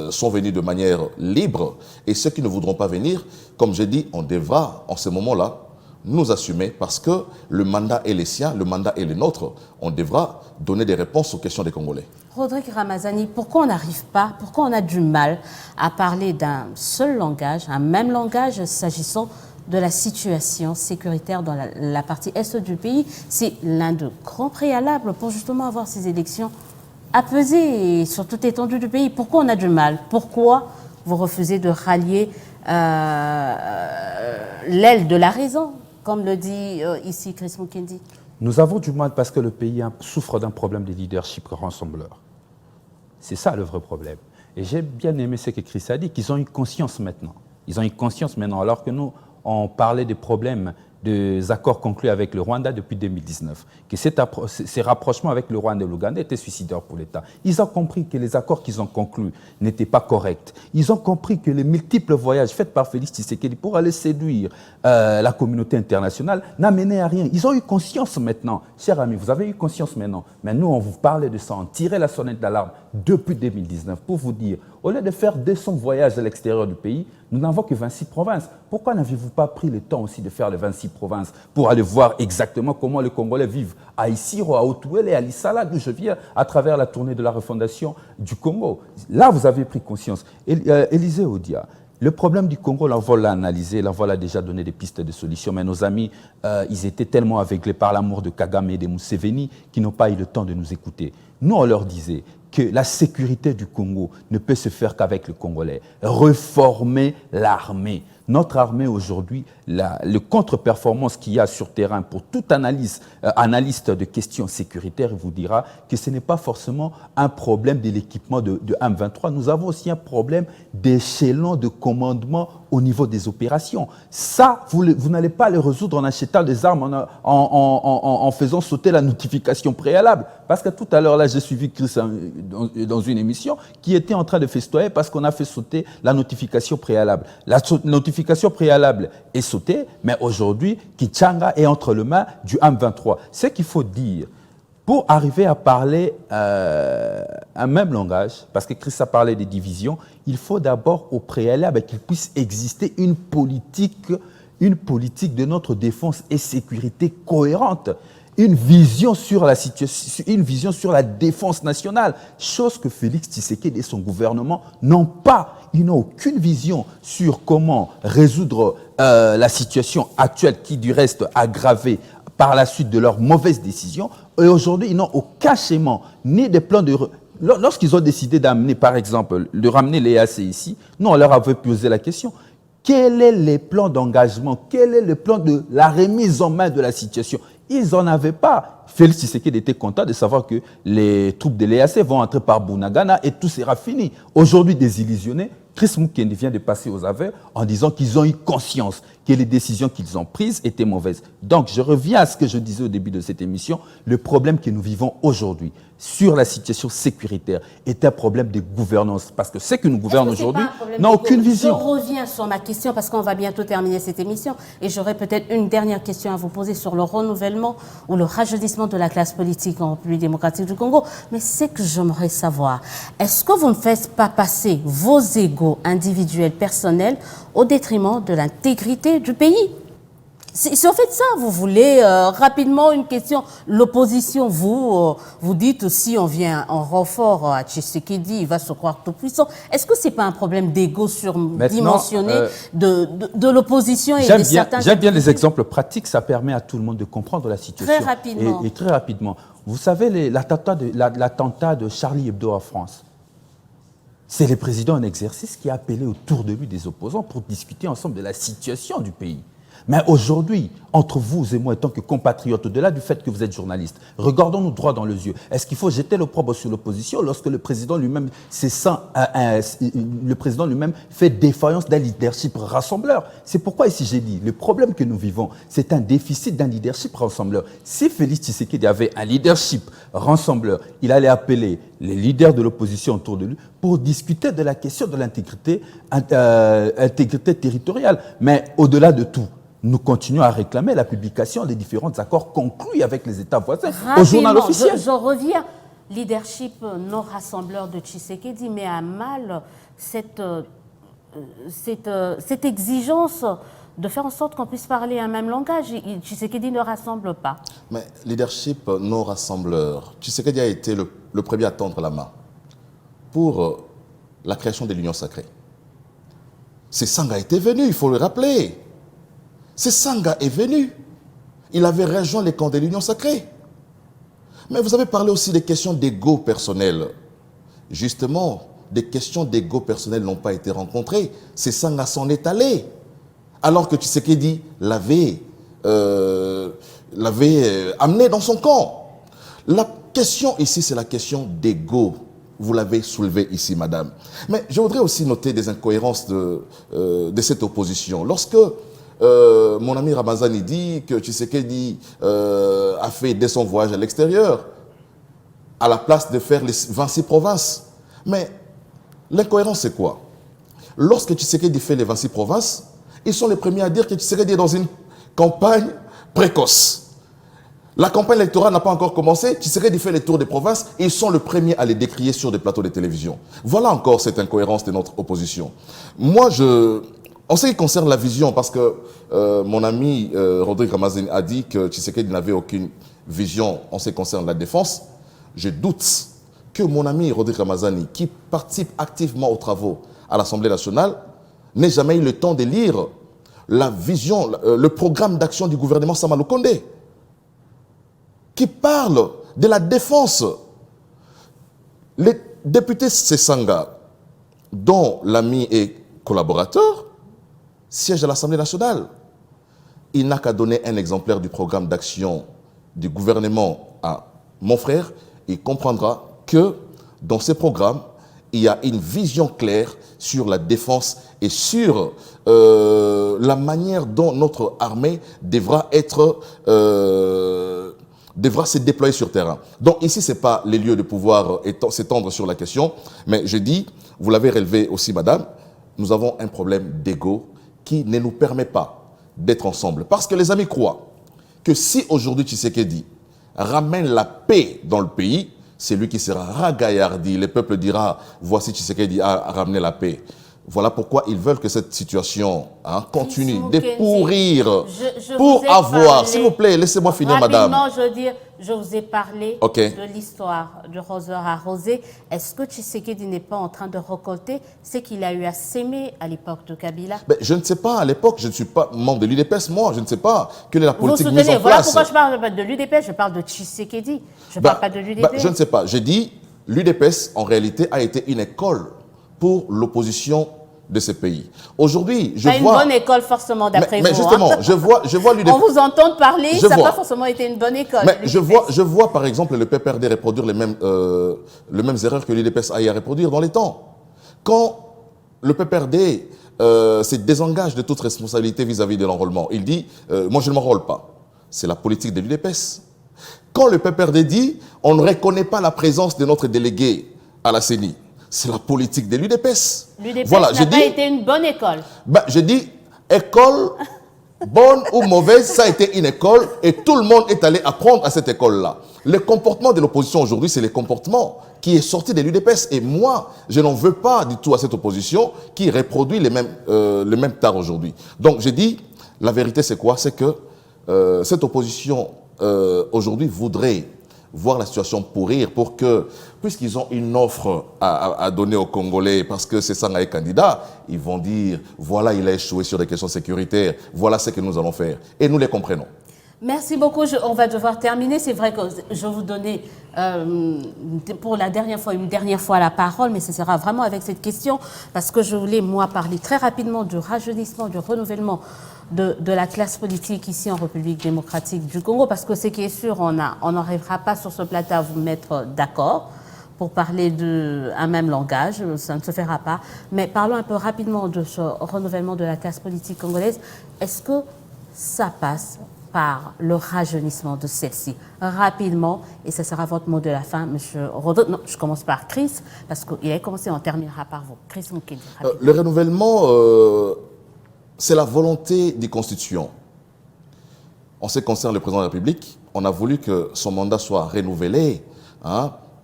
B: sont venus de manière libre. Et ceux qui ne voudront pas venir, comme j'ai dit, on devra, en ce moment-là, nous assumer parce que le mandat est le sien, le mandat est le nôtre. On devra donner des réponses aux questions des Congolais.
A: Rodrigue Ramazani, pourquoi on n'arrive pas, pourquoi on a du mal à parler d'un seul langage, un même langage s'agissant de la situation sécuritaire dans la partie est du pays? C'est l'un des grands préalables pour justement avoir ces élections apaisées sur toute l'étendue du pays. Pourquoi on a du mal? Pourquoi vous refusez de rallier l'aile de la raison, comme le dit ici Chris Mukendi?
C: Nous avons du mal parce que le pays souffre d'un problème de leadership rassembleur. C'est ça le vrai problème. Et j'ai bien aimé ce que Chris a dit, qu'ils ont une conscience maintenant. Ils ont une conscience maintenant, alors que nous, on parlait des problèmes des accords conclus avec le Rwanda depuis 2019, que ces rapprochements avec le Rwanda et l'Ouganda étaient suicidaires pour l'État. Ils ont compris que les accords qu'ils ont conclus n'étaient pas corrects. Ils ont compris que les multiples voyages faits par Félix Tshisekedi pour aller séduire la communauté internationale n'amenaient à rien. Ils ont eu conscience maintenant. Chers amis, vous avez eu conscience maintenant. Mais nous, on vous parlait de ça, on tirait la sonnette d'alarme depuis 2019 pour vous dire, au lieu de faire 200 voyages à l'extérieur du pays, nous n'avons que 26 provinces. Pourquoi n'avez-vous pas pris le temps aussi de faire les 26 provinces pour aller voir exactement comment les Congolais vivent à Isiro, à Otuele et à Lissala, d'où je viens, à travers la tournée de la refondation du Congo? Là, vous avez pris conscience. Élisée Odia, le problème du Congo, l'envol l'a analysé, l'envol a déjà donné des pistes de solutions, mais nos amis, ils étaient tellement aveuglés par l'amour de Kagame et de Museveni qu'ils n'ont pas eu le temps de nous écouter. Nous, on leur disait que la sécurité du Congo ne peut se faire qu'avec le Congolais. Reformer l'armée. Notre armée aujourd'hui, le contre-performance qu'il y a sur terrain pour tout analyste de questions sécuritaires vous dira que ce n'est pas forcément un problème de l'équipement de M23. Nous avons aussi un problème d'échelon de commandement au niveau des opérations. Ça, vous n'allez pas le résoudre en achetant des armes, en faisant sauter la notification préalable. Parce que tout à l'heure, là, j'ai suivi Chris dans une émission qui était en train de festoyer parce qu'on a fait sauter la notification préalable. La notification préalable est sautée, mais aujourd'hui, Kichanga est entre les mains du M23. Ce qu'il faut dire, pour arriver à parler un même langage, parce que Chris a parlé des divisions, il faut d'abord au préalable qu'il puisse exister une politique de notre défense et sécurité cohérente. Une vision sur la situation, une vision sur la défense nationale, chose que Félix Tshisekedi et son gouvernement n'ont pas. Ils n'ont aucune vision sur comment résoudre la situation actuelle qui, du reste, aggravée par la suite de leurs mauvaises décisions. Et aujourd'hui, ils n'ont aucun schéma, ni des plans de... Lorsqu'ils ont décidé d'amener, par exemple, de ramener l'EAC ici, nous, on leur avait posé la question. Quel est le plan d'engagement? Quel est le plan de la remise en main de la situation? Ils n'en avaient pas. Félix Tshisekedi était content de savoir que les troupes de l'EAC vont entrer par Bunagana et tout sera fini. Aujourd'hui, désillusionnés, Chris Mukende vient de passer aux aveux en disant qu'ils ont eu conscience que les décisions qu'ils ont prises étaient mauvaises. Donc, je reviens à ce que je disais au début de cette émission. Le problème que nous vivons aujourd'hui sur la situation sécuritaire est un problème de gouvernance. Parce que ceux que nous gouvernons aujourd'hui n'ont aucune vision.
A: Je reviens sur ma question parce qu'on va bientôt terminer cette émission et j'aurai peut-être une dernière question à vous poser sur le renouvellement ou le rajeunissement de la classe politique en République démocratique du Congo. Mais c'est que j'aimerais savoir, est-ce que vous ne faites pas passer vos égos individuels, personnels, au détriment de l'intégrité du pays? C'est en fait ça, vous voulez rapidement une question. L'opposition, vous dites si on vient en renfort à Tshisekedi, il va se croire tout puissant. Est-ce que ce n'est pas un problème d'ego surdimensionné de l'opposition et de certains...
C: J'aime bien les exemples pratiques, ça permet à tout le monde de comprendre la situation.
A: Très rapidement.
C: Et très rapidement. Vous savez, l'attentat de Charlie Hebdo en France, c'est le président en exercice qui a appelé autour de lui des opposants pour discuter ensemble de la situation du pays. Mais aujourd'hui, entre vous et moi, en tant que compatriotes, au-delà du fait que vous êtes journaliste, regardons-nous droit dans les yeux. Est-ce qu'il faut jeter l'opprobre sur l'opposition lorsque le président lui-même fait défaillance d'un leadership rassembleur? C'est pourquoi ici j'ai dit, le problème que nous vivons, c'est un déficit d'un leadership rassembleur. Si Félix Tshisekedi avait un leadership rassembleur, il allait appeler les leaders de l'opposition autour de lui pour discuter de la question de l'intégrité territoriale. Mais au-delà de tout, nous continuons à réclamer la publication des différents accords conclus avec les États voisins au journal officiel.
A: Je reviens. Leadership non rassembleur de Tshisekedi met à mal cette exigence de faire en sorte qu'on puisse parler un même langage. Tshisekedi ne rassemble pas.
B: Mais leadership non rassembleur, Tshisekedi a été le premier à tendre la main pour la création de l'Union sacrée. C'est Sanga était venu, il faut le rappeler. C'est Sanga est venu. Il avait rejoint les camps de l'Union sacrée. Mais vous avez parlé aussi des questions d'ego personnel. Justement, des questions d'ego personnel n'ont pas été rencontrées. C'est Sanga s'en est allé. Alors que Tshisekedi l'avait amené dans son camp. La question ici, c'est la question d'ego. Vous l'avez soulevé ici, madame. Mais je voudrais aussi noter des incohérences de cette opposition. Lorsque mon ami Ramazani dit que Tshisekedi a fait dès son voyage à l'extérieur, à la place de faire les 26 provinces. Mais l'incohérence, c'est quoi? Lorsque Tshisekedi fait les 26 provinces, ils sont les premiers à dire que Tshisekedi est dans une campagne précoce. La campagne électorale n'a pas encore commencé, Tshisekedi fait les tours des provinces et ils sont les premiers à les décrier sur des plateaux de télévision. Voilà encore cette incohérence de notre opposition. Moi, en ce qui concerne la vision, parce que mon ami Rodrigue Ramazani a dit que Tshisekedi n'avait aucune vision en ce qui concerne la défense, je doute que mon ami Rodrigue Ramazani, qui participe activement aux travaux à l'Assemblée nationale, n'ait jamais eu le temps de lire la vision, le programme d'action du gouvernement Sama Lukonde, qui parle de la défense. Les députés Sesanga, dont l'ami est collaborateur, siège à l'Assemblée nationale. Il n'a qu'à donner un exemplaire du programme d'action du gouvernement à mon frère, il comprendra que dans ces programmes, il y a une vision claire sur la défense et sur la manière dont notre armée devra se déployer sur terrain. Donc ici, ce n'est pas les lieux de pouvoir s'étendre sur la question, mais je dis, vous l'avez relevé aussi, madame, nous avons un problème d'ego qui ne nous permet pas d'être ensemble. Parce que les amis croient que si aujourd'hui Tshisekedi ramène la paix dans le pays, c'est lui qui sera ragaillardi. Le peuple dira, voici Tshisekedi a ramené la paix. Voilà pourquoi ils veulent que cette situation continue de pourrir pour avoir... S'il vous plaît, laissez-moi finir, madame.
A: Rapidement, je veux dire, je vous ai parlé de l'histoire du roseur arrosé. Est-ce que Tshisekedi n'est pas en train de récolter ce qu'il a eu à s'aimer à l'époque de Kabila?
B: Je ne sais pas, à l'époque, je ne suis pas membre de l'UDPS, moi, je ne sais pas quelle est la politique
A: vous
B: mise en
A: voilà
B: place.
A: Pourquoi je parle de l'UDPS, je parle de Tshisekedi, je ne parle pas de l'UDPS.
B: Je ne sais pas, j'ai dit, l'UDPS, en réalité, a été une école pour l'opposition de ce pays. Aujourd'hui, je vois...
A: Pas une bonne école forcément d'après vous.
B: Mais justement, je vois l'UDPS...
A: On vous entend parler, ça n'a pas forcément été une bonne école.
B: Mais je vois par exemple le PPRD reproduire les mêmes erreurs que l'UDPS a eu à reproduire dans les temps. Quand le PPRD se désengage de toute responsabilité vis-à-vis de l'enrôlement, il dit moi je ne m'enrôle pas. C'est la politique de l'UDPS. Quand le PPRD dit on ne reconnaît pas la présence de notre délégué à la CENI, c'est la politique de l'UDPS.
A: L'UDPS n'a pas été une bonne école.
B: Je dis, école, bonne ou mauvaise, ça a été une école et tout le monde est allé apprendre à cette école-là. Le comportement de l'opposition aujourd'hui, c'est le comportement qui est sorti de l'UDPS. Et moi, je n'en veux pas du tout à cette opposition qui reproduit les mêmes tares aujourd'hui. Donc, j'ai dit, la vérité, c'est quoi? C'est que cette opposition, aujourd'hui, voudrait voir la situation pourrir pour que, puisqu'ils ont une offre à donner aux Congolais, parce que c'est Sanga est candidat, ils vont dire, voilà, il a échoué sur des questions sécuritaires, voilà ce que nous allons faire. Et nous les comprenons.
A: Merci beaucoup. On va devoir terminer. C'est vrai que je vais vous donner pour une dernière fois la parole, mais ce sera vraiment avec cette question, parce que je voulais, moi, parler très rapidement du rajeunissement, du renouvellement de la classe politique ici en République démocratique du Congo, parce que ce qui est sûr, on n'arrivera pas sur ce plateau à vous mettre d'accord pour parler d'un même langage, ça ne se fera pas. Mais parlons un peu rapidement de ce renouvellement de la classe politique congolaise. Est-ce que ça passe par le rajeunissement de celle-ci? Rapidement, et ce sera votre mot de la fin, M. Rodrigue. Non, je commence par Chris, parce qu'il a commencé, on terminera par vous. Chris Mukedi.
B: Le renouvellement, c'est la volonté des constituants. En ce qui concerne le président de la République, on a voulu que son mandat soit renouvelé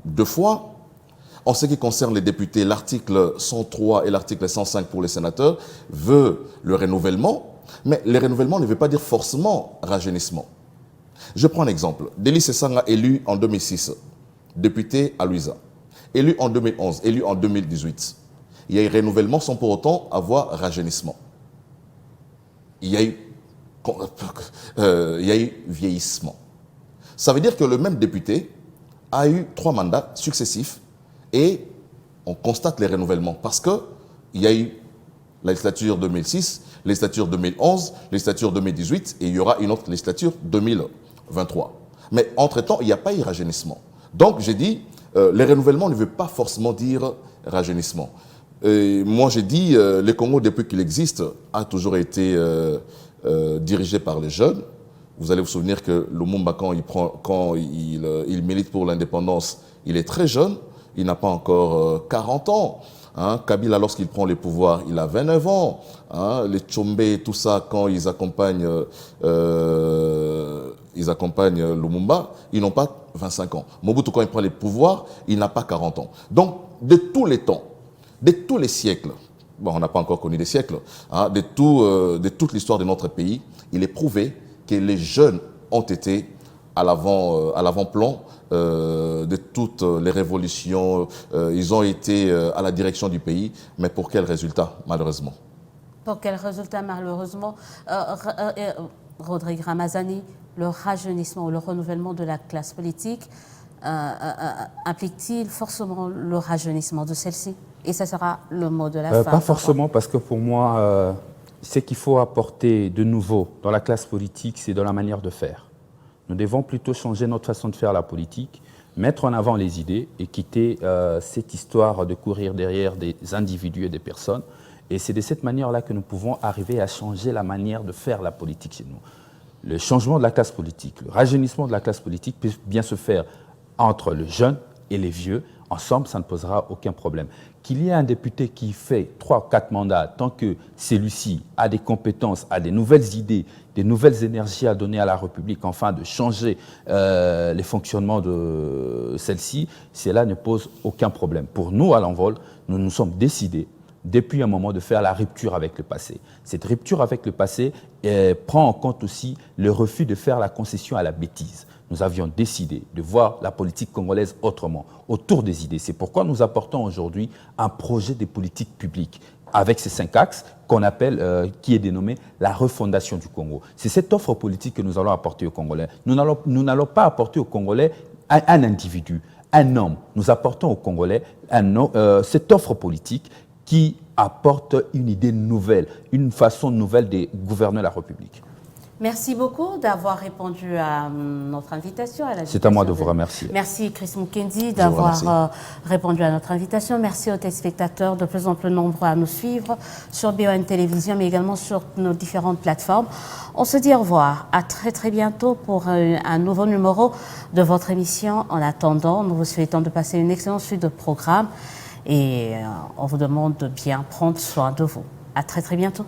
B: 2 fois. En ce qui concerne les députés, l'article 103 et l'article 105 pour les sénateurs veut le renouvellement. Mais le renouvellement ne veut pas dire forcément rajeunissement. Je prends un exemple. Delis Sesanga, élu en 2006, député à Luisa, élu en 2011, élu en 2018. Il y a eu renouvellement sans pour autant avoir rajeunissement. Il y a eu vieillissement. Ça veut dire que le même député a eu 3 mandats successifs et on constate les renouvellements parce qu'il y a eu la législature 2006, législature 2011, législature 2018 et il y aura une autre législature 2023. Mais entre-temps, il n'y a pas eu rajeunissement. Donc j'ai dit, les renouvellements ne veut pas forcément dire rajeunissement. Moi j'ai dit, le Congo depuis qu'il existe a toujours été dirigée par les jeunes. Vous allez vous souvenir que Lumumba, quand il milite pour l'indépendance, il est très jeune, il n'a pas encore 40 ans. Hein. Kabila, lorsqu'il prend le pouvoir, il a 29 ans. Hein. Les Tchombe, tout ça, quand ils accompagnent Lumumba, ils n'ont pas 25 ans. Mobutu, quand il prend le pouvoir, il n'a pas 40 ans. Donc, de tous les temps, de tous les siècles, bon, on n'a pas encore connu des siècles, hein, de toute l'histoire de notre pays, il est prouvé que les jeunes ont été à l'avant-plan de toutes les révolutions. Ils ont été à la direction du pays, mais pour quel résultat, malheureusement?
A: Pour quel résultat, malheureusement, Rodrigue Ramazani, le rajeunissement ou le renouvellement de la classe politique implique-t-il forcément le rajeunissement de celle-ci? Et ça sera le mot de la fin.
C: Pas forcément, parce que pour moi, ce qu'il faut apporter de nouveau dans la classe politique, c'est dans la manière de faire. Nous devons plutôt changer notre façon de faire la politique, mettre en avant les idées et quitter cette histoire de courir derrière des individus et des personnes. Et c'est de cette manière-là que nous pouvons arriver à changer la manière de faire la politique chez nous. Le changement de la classe politique, le rajeunissement de la classe politique peut bien se faire entre les jeunes et les vieux. Ensemble, ça ne posera aucun problème. Qu'il y ait un député qui fait 3 ou 4 mandats, tant que celui-ci a des compétences, a des nouvelles idées, des nouvelles énergies à donner à la République, enfin de changer les fonctionnements de celle-ci, cela ne pose aucun problème. Pour nous, à l'Envol, nous nous sommes décidés depuis un moment de faire la rupture avec le passé. Cette rupture avec le passé prend en compte aussi le refus de faire la concession à la bêtise. Nous avions décidé de voir la politique congolaise autrement, autour des idées. C'est pourquoi nous apportons aujourd'hui un projet de politique publique avec ces 5 axes qu'on appelle, qui est dénommé la refondation du Congo. C'est cette offre politique que nous allons apporter aux Congolais. Nous n'allons pas apporter aux Congolais un individu, un homme. Nous apportons aux Congolais cette offre politique qui apporte une idée nouvelle, une façon nouvelle de gouverner la République.
A: Merci beaucoup d'avoir répondu à notre invitation.
C: C'est à moi de vous remercier.
A: Merci Chris Mukendi d'avoir répondu à notre invitation. Merci aux téléspectateurs de plus en plus nombreux à nous suivre sur BON Télévision, mais également sur nos différentes plateformes. On se dit au revoir. À très très bientôt pour un nouveau numéro de votre émission. En attendant, nous vous souhaitons de passer une excellente suite de programmes et on vous demande de bien prendre soin de vous. À très très bientôt.